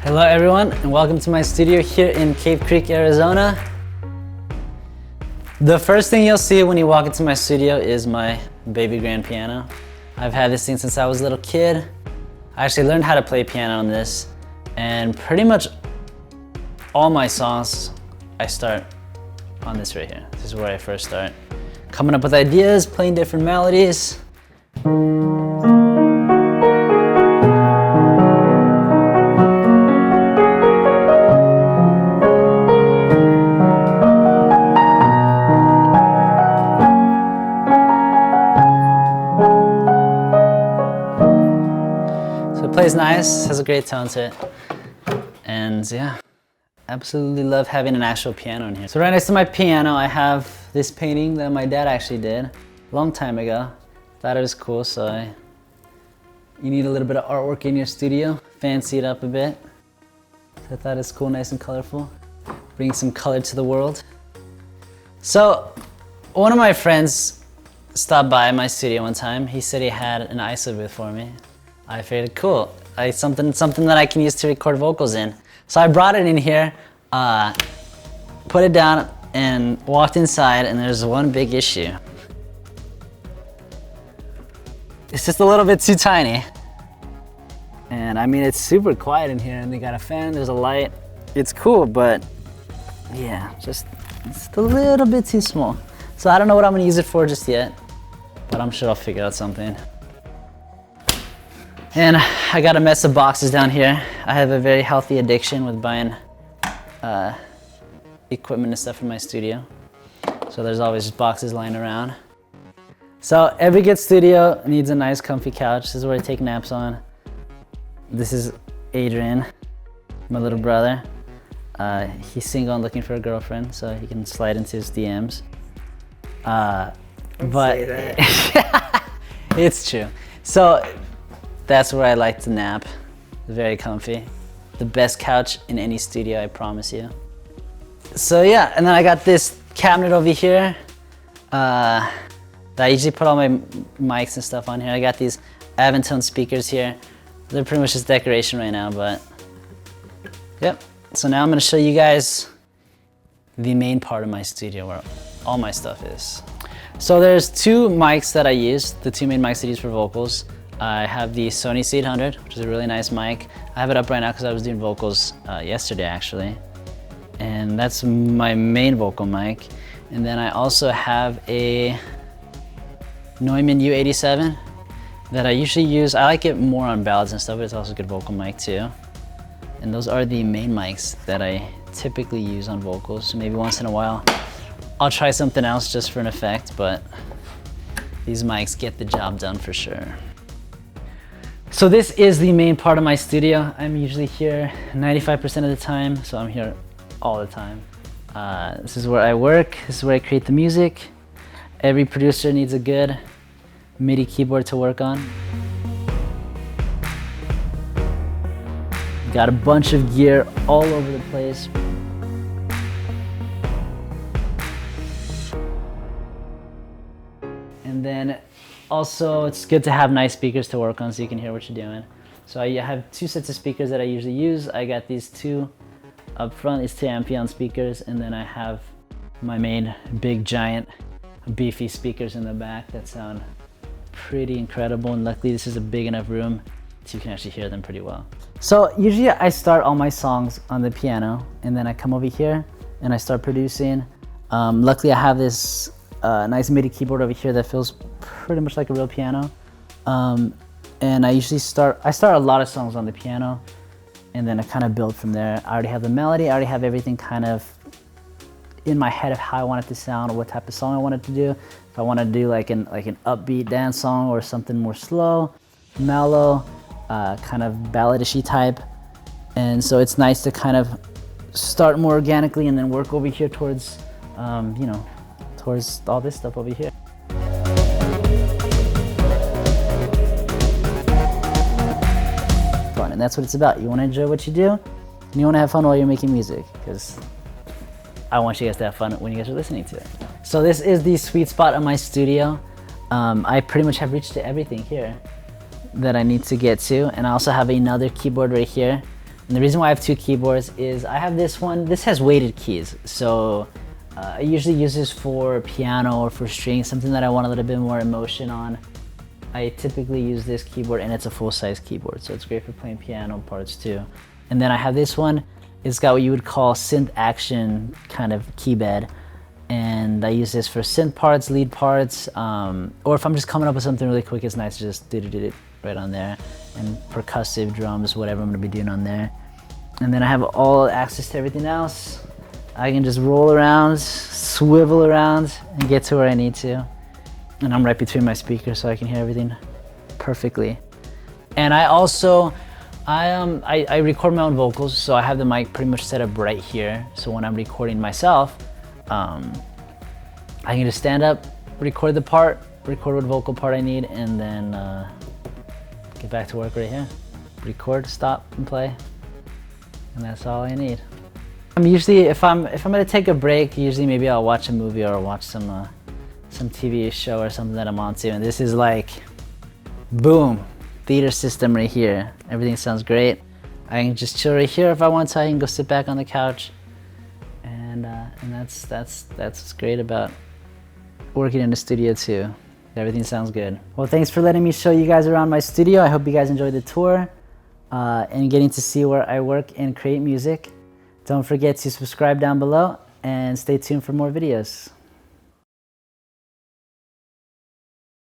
Hello everyone, and welcome to my studio here in Cave Creek, Arizona. The first thing you'll see when you walk into my studio is my baby grand piano. I've had this thing since I was a little kid. I actually learned how to play piano on this, and pretty much all my songs I start on this right here. This is where I first start. Coming up with ideas, playing different melodies. So it plays nice, has a great tone to it. And yeah, absolutely love having an actual piano in here. So right next to my piano, I have this painting that my dad actually did a long time ago. Thought it was cool, so you need a little bit of artwork in your studio, fancy it up a bit. So I thought it's cool, nice and colorful. Bring some color to the world. So one of my friends stopped by my studio one time. He said he had an ISO booth for me. I figured, cool, something that I can use to record vocals in. So I brought it in here, put it down, and walked inside, and there's one big issue. It's just a little bit too tiny. And I mean, it's super quiet in here, and they got a fan, there's a light. It's cool, but yeah, it's a little bit too small. So I don't know what I'm gonna use it for just yet, but I'm sure I'll figure out something. And I got a mess of boxes down here. I have a very healthy addiction with buying equipment and stuff in my studio. So there's always just boxes lying around. So every good studio needs a nice comfy couch. This is where I take naps on. This is Adrian, my little brother. He's single and looking for a girlfriend, so he can slide into his DMs. But it's true. So that's where I like to nap. Very comfy. The best couch in any studio, I promise you. So yeah, and then I got this cabinet over here that I usually put all my mics and stuff on here. I got these Aventone speakers here. They're pretty much just decoration right now, but yep. So now I'm gonna show you guys the main part of my studio where all my stuff is. So there's two mics that I use, the two main mics I use for vocals. I have the Sony C800, which is a really nice mic. I have it up right now because I was doing vocals yesterday actually. And that's my main vocal mic. And then I also have a Neumann U87 that I usually use. I like it more on ballads and stuff, but it's also a good vocal mic too. And those are the main mics that I typically use on vocals. So maybe once in a while, I'll try something else just for an effect, but these mics get the job done for sure. So this is the main part of my studio. I'm usually here 95% of the time, so I'm here all the time. This is where I work, this is where I create the music. Every producer needs a good MIDI keyboard to work on. Got a bunch of gear all over the place. And then also, it's good to have nice speakers to work on so you can hear what you're doing. So I have two sets of speakers that I usually use. I got these two up front, these two Amphion speakers, and then I have my main big giant beefy speakers in the back that sound pretty incredible, and luckily this is a big enough room so you can actually hear them pretty well. So usually I start all my songs on the piano, and then I come over here and I start producing. Luckily I have this nice MIDI keyboard over here that feels pretty much like a real piano. And I usually start a lot of songs on the piano, and then I kind of build from there. I already have the melody, I already have everything kind of in my head of how I want it to sound or what type of song I want it to do. If I want to do like an upbeat dance song or something more slow, mellow, kind of balladish-y type. And so it's nice to kind of start more organically and then work over here towards, you know, towards all this stuff over here. Fun, and that's what it's about. You want to enjoy what you do, and you want to have fun while you're making music, because I want you guys to have fun when you guys are listening to it. So this is the sweet spot of my studio. I pretty much have reached to everything here that I need to get to, and I also have another keyboard right here And the reason why I have 2 keyboards is I have this one. This has weighted keys, so I usually use this for piano or for strings, something that I want a little bit more emotion on. I typically use this keyboard, and it's a full-size keyboard, so it's great for playing piano parts too. And then I have this one. It's got what you would call synth action kind of key bed, and I use this for synth parts, lead parts, or if I'm just coming up with something really quick, it's nice to just do it right on there, and percussive drums, whatever I'm gonna be doing on there. And then I have all access to everything else. I can just roll around, swivel around, and get to where I need to. And I'm right between my speakers, so I can hear everything perfectly. And I also, I record my own vocals, so I have the mic pretty much set up right here. So when I'm recording myself, I can just stand up, record the part, record what vocal part I need, and then get back to work right here. Record, stop, and play. And that's all I need. I'm usually, if I'm gonna take a break, usually maybe I'll watch a movie or watch some TV show or something that I'm onto. And this is like, boom, theater system right here. Everything sounds great. I can just chill right here if I want to. I can go sit back on the couch, and that's what's great about working in the studio too. Everything sounds good. Well, thanks for letting me show you guys around my studio. I hope you guys enjoyed the tour and getting to see where I work and create music. Don't forget to subscribe down below and stay tuned for more videos.